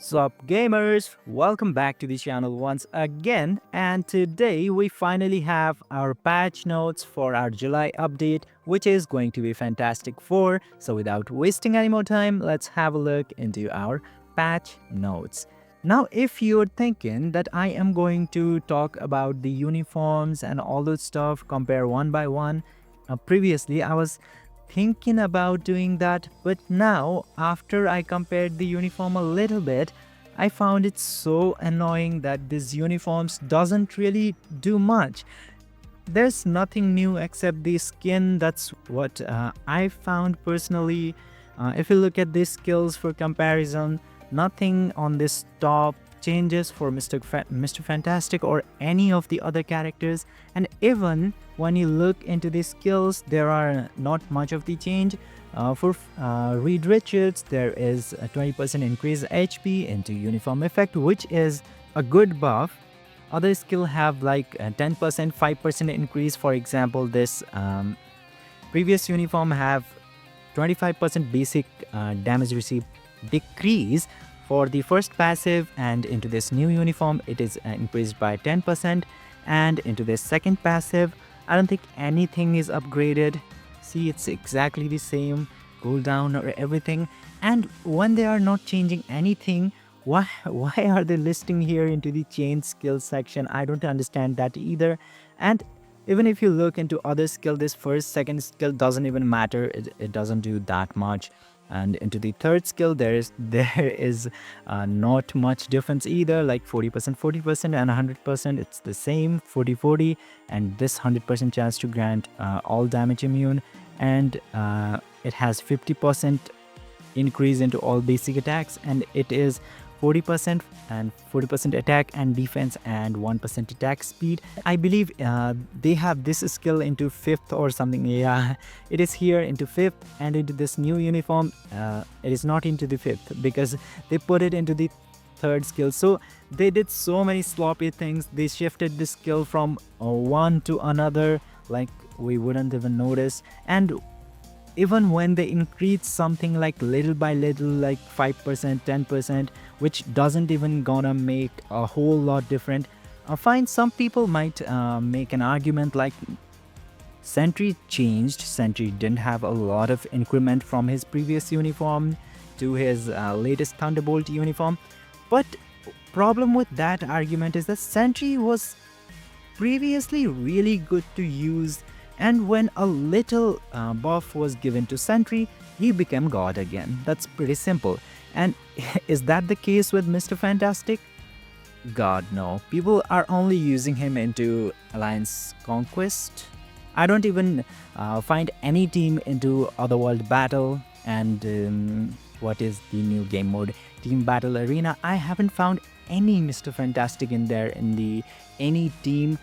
Sup Gamers, welcome back to the channel once again, and today we finally have our patch notes for our July update, which is going to be fantastic for. So without wasting any more time, let's have a look into our patch notes. Now, if you're thinking that I am going to talk about the uniforms and all that stuff, compare one by one, previously I was thinking about doing that, but now after I compared the uniform a little bit, I found it so annoying that this uniforms doesn't really do much. There's nothing new except the skin. That's what I found personally. If you look at the skills for comparison, nothing on this top changes for Mr. Fantastic or any of the other characters. And even when you look into the skills, there are not much of the change. For Reed Richards, there is a 20% increase HP into uniform effect, which is a good buff. Other skill have like a 10%, 5% increase. For example, this previous uniform have 25% basic damage received decrease for the first passive, and into this new uniform it is increased by 10%, and into this second passive I don't think anything is upgraded. See, it's exactly the same cooldown or everything. And when they are not changing anything, why are they listing here into the change skill section? I don't understand that either. And even if you look into other skill, this first second skill doesn't even matter. It doesn't do that much. And into the third skill there is not much difference either, like 40%, 40% and 100%. It's the same 40-40, and this 100% chance to grant all damage immune, and it has 50% increase into all basic attacks, and it is 40% and 40% attack and defense and 1% attack speed. I believe they have this skill into 5th or something. Yeah, it is here into 5th, and into this new uniform it is not into the 5th because they put it into the 3rd skill. So they did so many sloppy things. They shifted the skill from one to another like we wouldn't even notice. And even when they increase something like little by little, like 5%, 10%, which doesn't even gonna make a whole lot different, I find some people might make an argument like Sentry changed. Sentry didn't have a lot of increment from his previous uniform to his latest Thunderbolt uniform. But problem with that argument is that Sentry was previously really good to use, and when a little buff was given to Sentry, he became God again. That's pretty simple. And is that the case with Mr. Fantastic? God, no. People are only using him into Alliance Conquest. I don't even find any team into Otherworld Battle, and what is the new game mode? Team Battle Arena. I haven't found any Mr. Fantastic in there in the any team.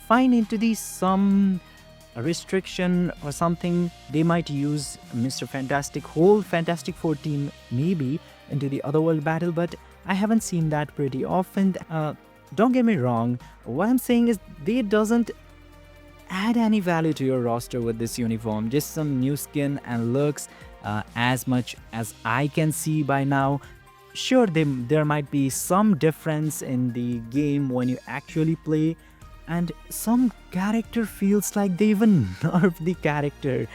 Find into the some restriction or something, they might use Mr. Fantastic, whole Fantastic Four team maybe into the Otherworld Battle, but I haven't seen that pretty often. Don't get me wrong, what I'm saying is they doesn't add any value to your roster with this uniform, just some new skin and looks. As much as I can see by now, sure, there might be some difference in the game when you actually play, and some character feels like they even nerfed the character.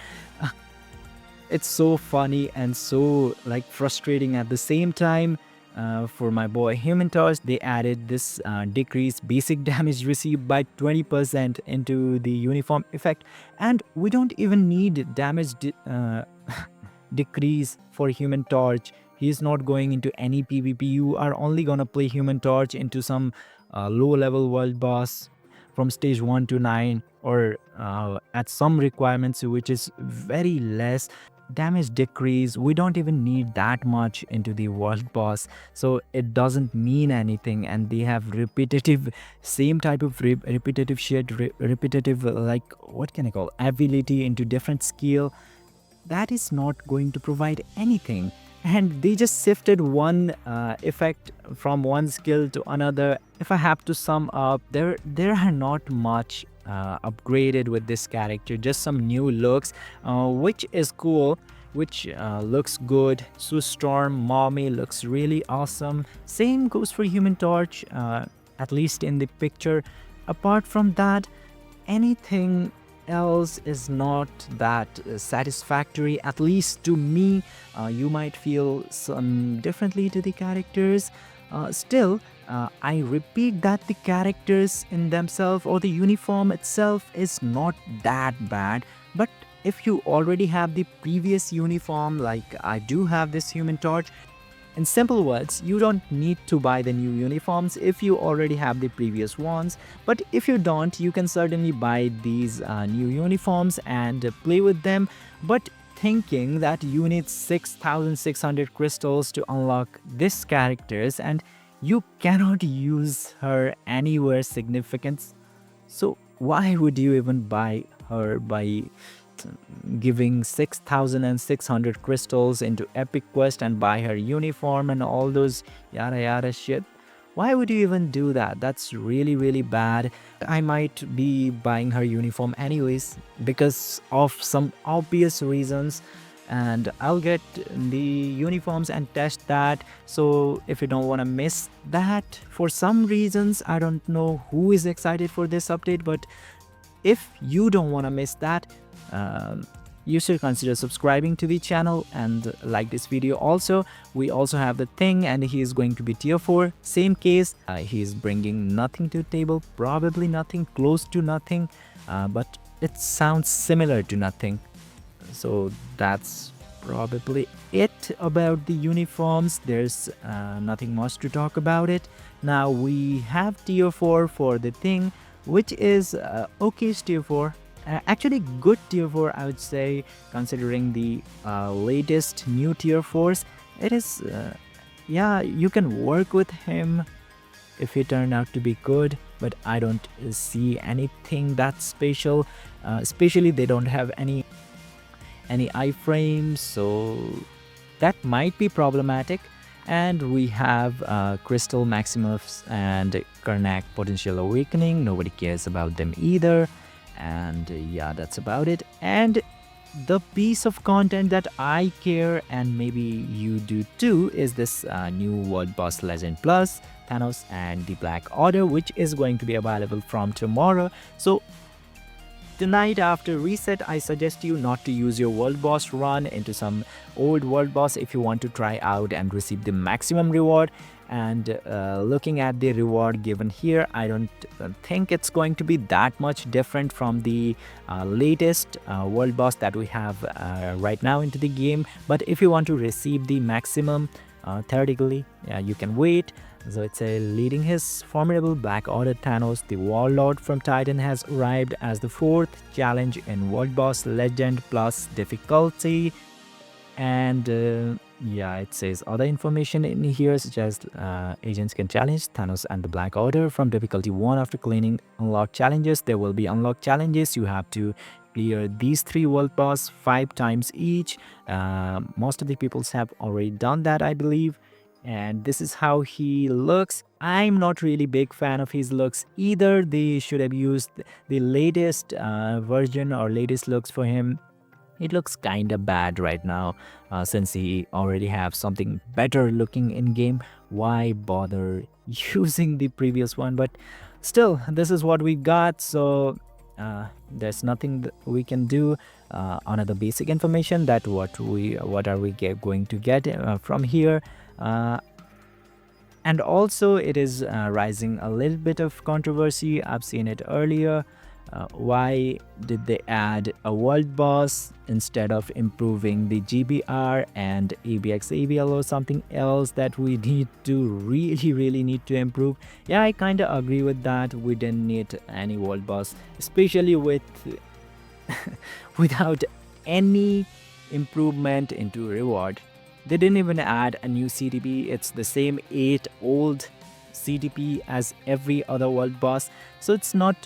It's so funny and so like frustrating at the same time. For my boy Human Torch, they added this decreased basic damage received by 20% into the uniform effect, and we don't even need damage decrease for Human Torch. He's not going into any PvP. You are only gonna play Human Torch into some low level world boss from stage 1 to 9, or at some requirements which is very less damage decrease. We don't even need that much into the world boss, so it doesn't mean anything. And they have repetitive, same type of repetitive shit, repetitive like what can I call, ability into different skill. That is not going to provide anything. And they just shifted one effect from one skill to another. If I have to sum up, there are not much upgraded with this character, just some new looks, which is cool. which looks good. Sue Storm, Mommy looks really awesome. Same goes for Human Torch, at least in the picture. Apart from that, anything else is not that satisfactory, at least to me. You might feel some differently to the characters. Still, I repeat that the characters in themselves or the uniform itself is not that bad. But if you already have the previous uniform, like I do have this Human Torch, in simple words, you don't need to buy the new uniforms if you already have the previous ones. But if you don't, you can certainly buy these new uniforms and play with them. But thinking that you need 6,600 crystals to unlock this characters and you cannot use her anywhere significant. So why would you even buy her by giving 6,600 crystals into Epic Quest and buy her uniform and all those yada yada shit? Why would you even do that? That's really, really bad. I might be buying her uniform anyways because of some obvious reasons, and I'll get the uniforms and test that. So if you don't want to miss that, for some reasons, I don't know who is excited for this update, but if you don't want to miss that, you should consider subscribing to the channel and like this video. Also, we also have the thing, and he is going to be tier 4. Same case, he is bringing nothing to the table, probably nothing, close to nothing, but it sounds similar to nothing. So that's probably it about the uniforms. There's nothing much to talk about it. Now we have tier 4 for the thing, which is okay tier 4. Actually good tier 4, I would say, considering the latest new tier 4s. It is, yeah, you can work with him if he turned out to be good, but I don't see anything that special. Especially they don't have any iframes, so that might be problematic. And we have Crystal Maximus and Karnak Potential Awakening. Nobody cares about them either. And yeah, that's about it. And the piece of content that I care, and maybe you do too, is this new World Boss Legend Plus, Thanos and the Black Order, which is going to be available from tomorrow. So tonight after reset, I suggest you not to use your world boss run into some old world boss if you want to try out and receive the maximum reward. And looking at the reward given here, I don't think it's going to be that much different from the latest world boss that we have right now into the game. But if you want to receive the maximum, theoretically, you can wait. So it's leading his formidable Black Order Thanos, the Warlord from Titan, has arrived as the 4th challenge in World Boss Legend Plus difficulty. And yeah, it says other information in here, such as agents can challenge Thanos and the Black Order from difficulty 1 after cleaning unlocked challenges. There will be unlocked challenges. You have to clear these 3 world boss 5 times each. Most of the peoples have already done that, I believe. And this is how he looks. I'm not really big fan of his looks either. They should have used the latest version or latest looks for him. It looks kinda bad right now, since he already have something better looking in game. Why bother using the previous one? But still, this is what we got, so there's nothing that we can do. Another basic information that what are we going to get from here. And also it is rising a little bit of controversy. I've seen it earlier. Why did they add a world boss instead of improving the GBR and ABX ABL or something else that we need to really need to improve? Yeah, I kind of agree with that. We didn't need any world boss, especially with without any improvement into reward. They didn't even add a new CTP. It's the same 8 old CTP as every other world boss, so it's not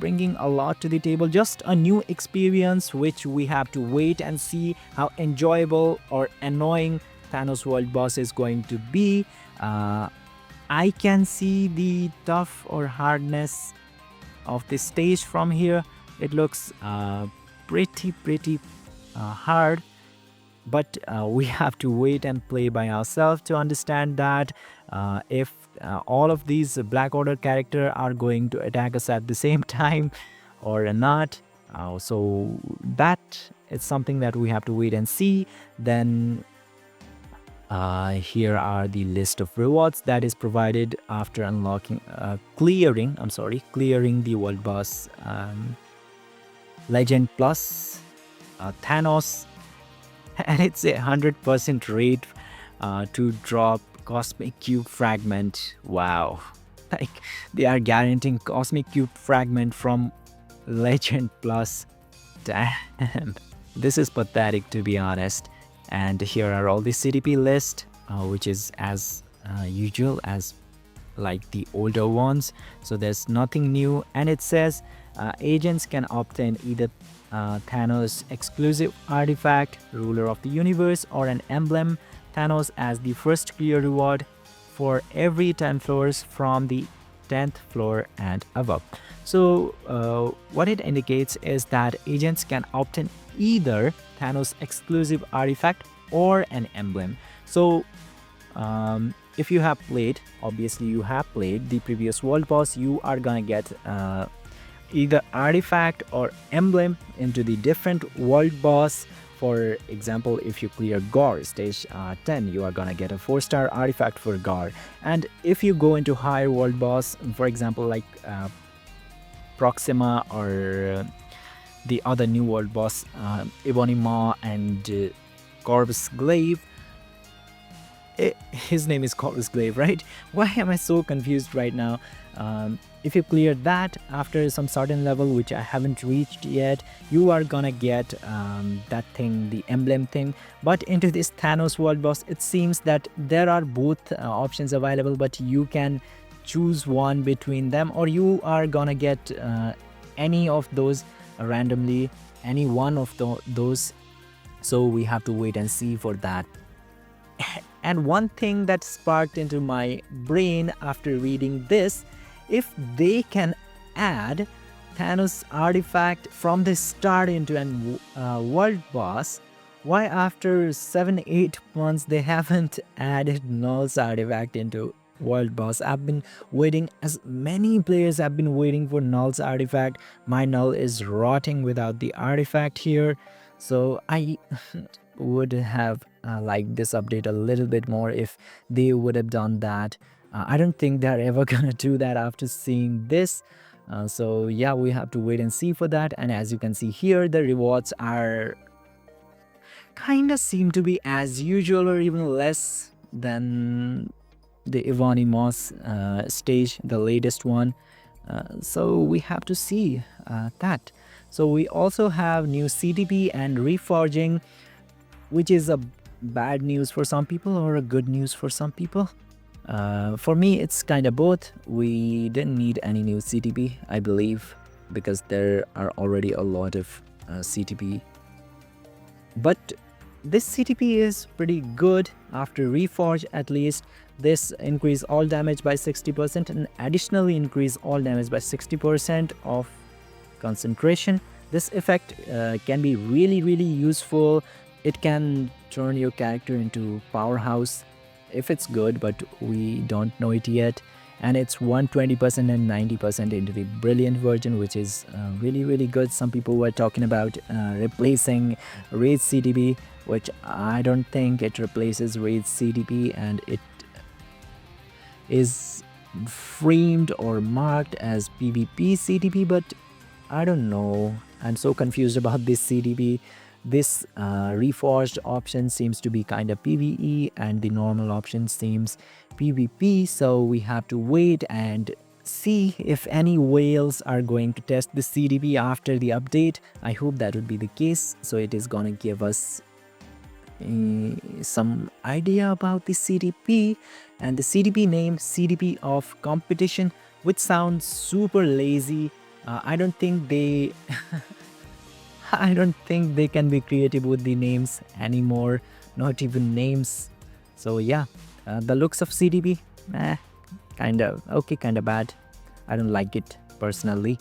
bringing a lot to the table. Just a new experience which we have to wait and see how enjoyable or annoying Thanos world boss is going to be. I can see the tough or hardness of the stage from here. It looks pretty hard. but we have to wait and play by ourselves to understand that if all of these Black Order characters are going to attack us at the same time or not. So that is something that we have to wait and see. Then here are the list of rewards that is provided after unlocking, clearing the world boss Legend Plus, Thanos, and it's a 100% rate to drop Cosmic Cube Fragment. Wow. Like, they are guaranteeing Cosmic Cube Fragment from Legend Plus. Damn. This is pathetic, to be honest. And here are all the CDP list, which is as usual as like the older ones. So there's nothing new, and it says agents can obtain either Thanos exclusive artifact, Ruler of the Universe, or an emblem Thanos as the first clear reward for every 10 floors from the 10th floor and above. So what it indicates is that agents can obtain either Thanos exclusive artifact or an emblem. So if you have played, obviously you have played the previous world boss, you are gonna get either artifact or emblem into the different world boss. For example, if you clear Gore stage 10, you are gonna get a 4-star artifact for Gore. And if you go into higher world boss, for example like Proxima or the other new world boss, Ebony Maw and Corvus Glaive. His name is Corvus Glaive, right? Why am I so confused right now? If you clear that after some certain level, which I haven't reached yet, you are gonna get that thing, the emblem thing. But into this Thanos world boss, it seems that there are both options available, but you can choose one between them, or you are gonna get any of those randomly, any one of those. So we have to wait and see for that. And one thing that sparked into my brain after reading this, if they can add Thanos artifact from the start into an world boss, why after 7-8 months they haven't added Null's artifact into world boss? I've been waiting, as many players have been waiting for Null's artifact. My Null is rotting without the artifact here. So I would have liked this update a little bit more if they would have done that. I don't think they're ever gonna do that after seeing this. So yeah, we have to wait and see for that. And as you can see here, the rewards are kinda seem to be as usual or even less than the Ebony Moss stage, the latest one. So we have to see that. So we also have new CTP and reforging, which is a bad news for some people or a good news for some people. For me, it's kind of both. We didn't need any new CTP, I believe, because there are already a lot of CTP. But this CTP is pretty good after reforge. At least this increase all damage by 60% and additionally increase all damage by 60% of concentration. This effect can be really useful. It can turn your character into powerhouse if it's good, but we don't know it yet. And it's 120% and 90% into the brilliant version, which is really good. Some people were talking about replacing Raid CTP, which I don't think it replaces Raid CTP, and it is framed or marked as PvP CTP, but I don't know. I'm so confused about this CTP. This reforged option seems to be kind of PvE and the normal option seems PvP. So we have to wait and see if any whales are going to test the CTP after the update. I hope that would be the case. So it is gonna give us some idea about the CTP, and the CTP name CTP of competition, which sounds super lazy. I don't think they I don't think they can be creative with the names anymore, not even names. So yeah, the looks of CTP, kind of okay, kind of bad. I don't like it personally.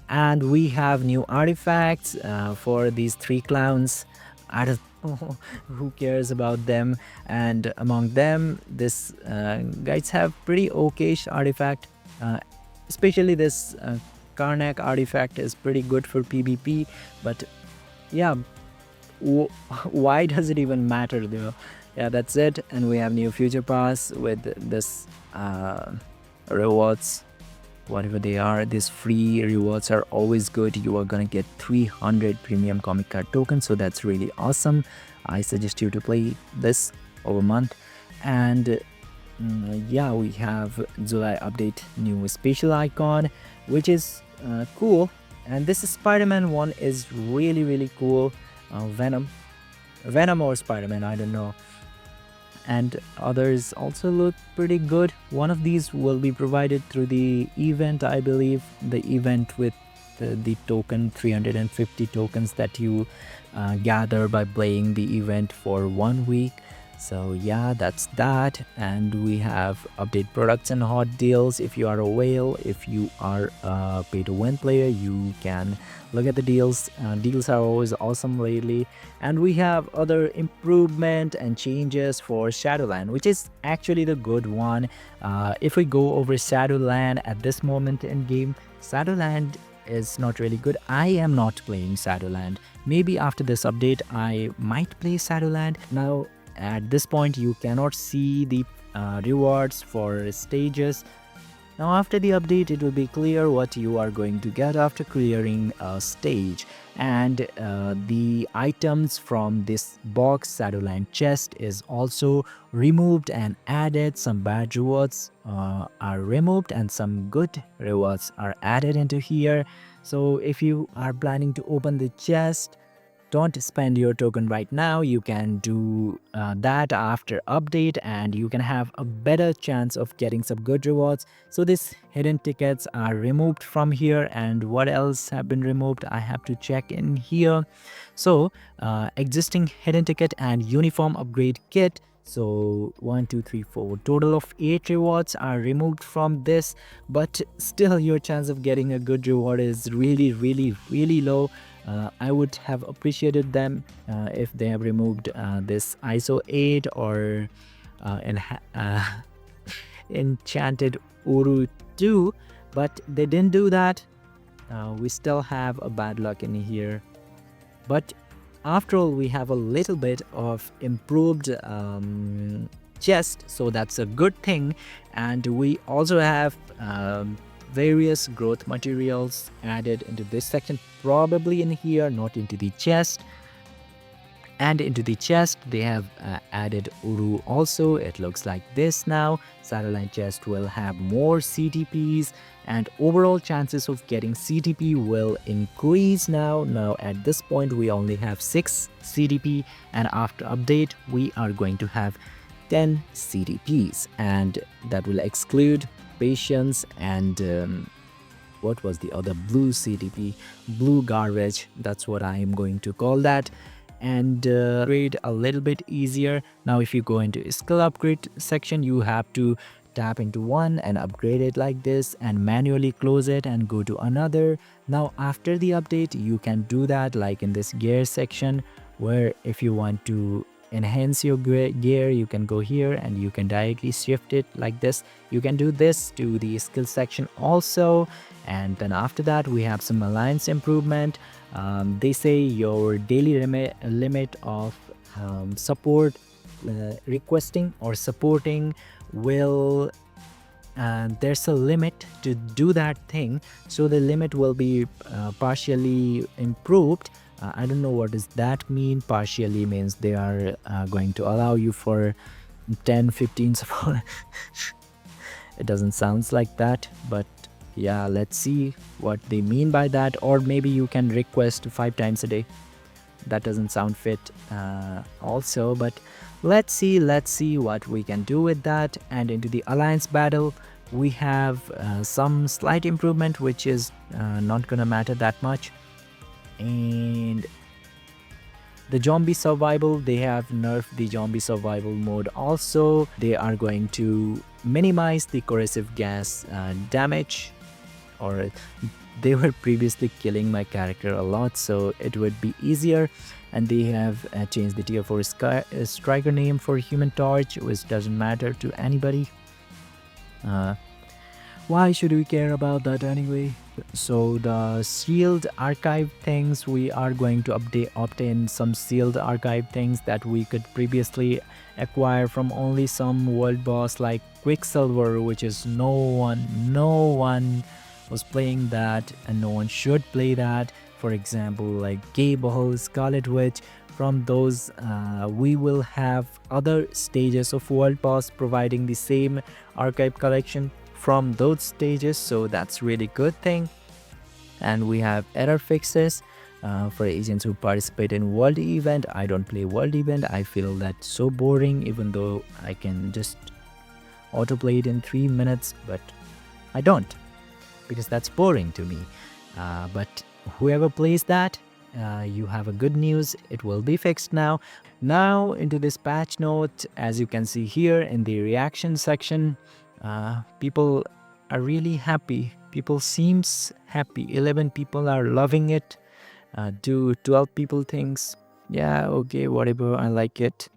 And we have new artifacts for these 3 clowns. I don't who cares about them? And among them, this guys have pretty okayish artifact, uh, especially this Karnak artifact is pretty good for PvP. But yeah, why does it even matter though? Yeah, that's it. And we have new future pass with this rewards, whatever they are. These free rewards are always good. You are gonna get 300 premium comic card tokens, so that's really awesome. I suggest you to play this over month. And yeah, we have July update new special icon, which is cool. And this Spider-Man one is really cool. Venom or Spider-Man, I don't know. And others also look pretty good. One of these will be provided through the event, I believe, the event with the token 350 tokens that you gather by playing the event for 1 week. So yeah, that's that. And we have update products and hot deals. If you are a whale, if you are a pay to win player, you can look at the deals. Deals are always awesome lately. And we have other improvement and changes for Shadowland, which is actually the good one. If we go over Shadowland at this moment in game, Shadowland is not really good. I am not playing Shadowland. Maybe after this update I might play Shadowland. Now at this point you cannot see the rewards for stages. Now after the update it will be clear what you are going to get after clearing a stage. And the items from this box Shadowland chest is also removed and added. Some bad rewards are removed and some good rewards are added into here. So if you are planning to open the chest, don't spend your token right now. You can do that after update and you can have a better chance of getting some good rewards. So these hidden tickets are removed from here. And what else have been removed? I have to check in here. So existing hidden ticket and uniform upgrade kit. So 1 2 3 4 total of 8 rewards are removed from this, but still your chance of getting a good reward is really low. I would have appreciated them if they have removed this ISO 8 or enchanted Uru 2, but they didn't do that. We still have a bad luck in here, but after all we have a little bit of improved chest, so that's a good thing. And we also have various growth materials added into this section, probably in here, not into the chest. And into the chest they have added Uru also. It looks like this now. Satellite chest will have more CTPs and overall chances of getting CTP will increase now. Now at this point we only have 6 CTP, and after update we are going to have 10 CTPs, and that will exclude patience and what was the other blue CTP, blue garbage, that's what I am going to call that. And upgrade a little bit easier. Now if you go into skill upgrade section, you have to tap into one and upgrade it like this and manually close it and go to another. Now after the update you can do that like in this gear section, where if you want to enhance your gear you can go here and you can directly shift it like this. You can do this to the skill section also. And then after that we have some alliance improvement. They say your daily limit of support requesting or supporting will there's a limit to do that thing, so the limit will be partially improved. I don't know what does that mean. Partially means they are going to allow you for 10-15 support. It doesn't sound like that, but yeah, let's see what they mean by that. Or maybe you can request 5 times a day. That doesn't sound fit also, but let's see what we can do with that. And into the alliance battle we have some slight improvement, which is not gonna matter that much. And the zombie survival, they have nerfed the zombie survival mode also. They are going to minimize the corrosive gas damage or they were previously killing my character a lot, so it would be easier. And they have changed the tier 4 striker name for Human Torch, which doesn't matter to anybody. Why should we care about that anyway? So the sealed archive things, we are going to obtain some sealed archive things that we could previously acquire from only some world boss like Quicksilver, which is no one was playing that, and no one should play that. For example, like Gable, Scarlet Witch. From those, we will have other stages of world boss providing the same archive collection from those stages, so that's really good thing. And we have error fixes for agents who participate in world event. I don't play world event, I feel that so boring, even though I can just autoplay it in 3 minutes, but I don't, because that's boring to me. But whoever plays that, you have a good news, it will be fixed now. Now into this patch note, as you can see here in the reaction section, people are really happy. People seems happy. 11 people are loving it. Do 12 people thinks, yeah, okay, whatever, I like it.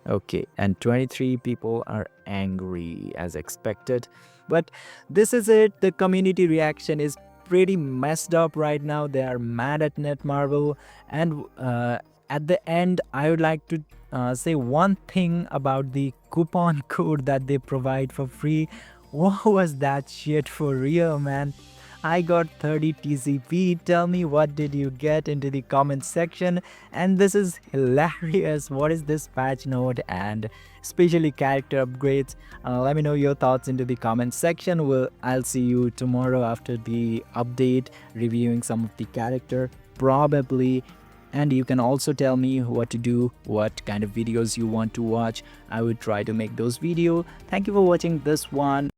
Okay, and 23 people are angry as expected. But this is it. The community reaction is pretty messed up right now. They are mad at Netmarble. And at the end, I would like to say one thing about the coupon code that they provide for free. What was that shit for real, man? I got 30 TCP. Tell me, what did you get into the comment section? And this is hilarious. What is this patch note and especially character upgrades? Let me know your thoughts into the comment section. I'll see you tomorrow after the update, reviewing some of the character probably. And you can also tell me what to do, what kind of videos you want to watch. I would try to make those videos. Thank you for watching this one.